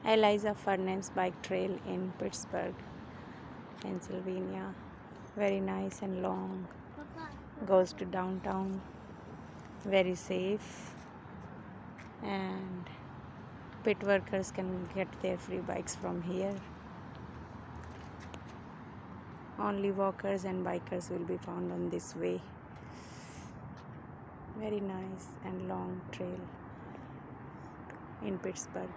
Eliza Furness Bike Trail in Pittsburgh, Pennsylvania. Very nice and long. Goes to downtown. Very safe. And pit workers can get their free bikes from here. Only walkers and bikers will be found on this way. Very nice and long trail in Pittsburgh.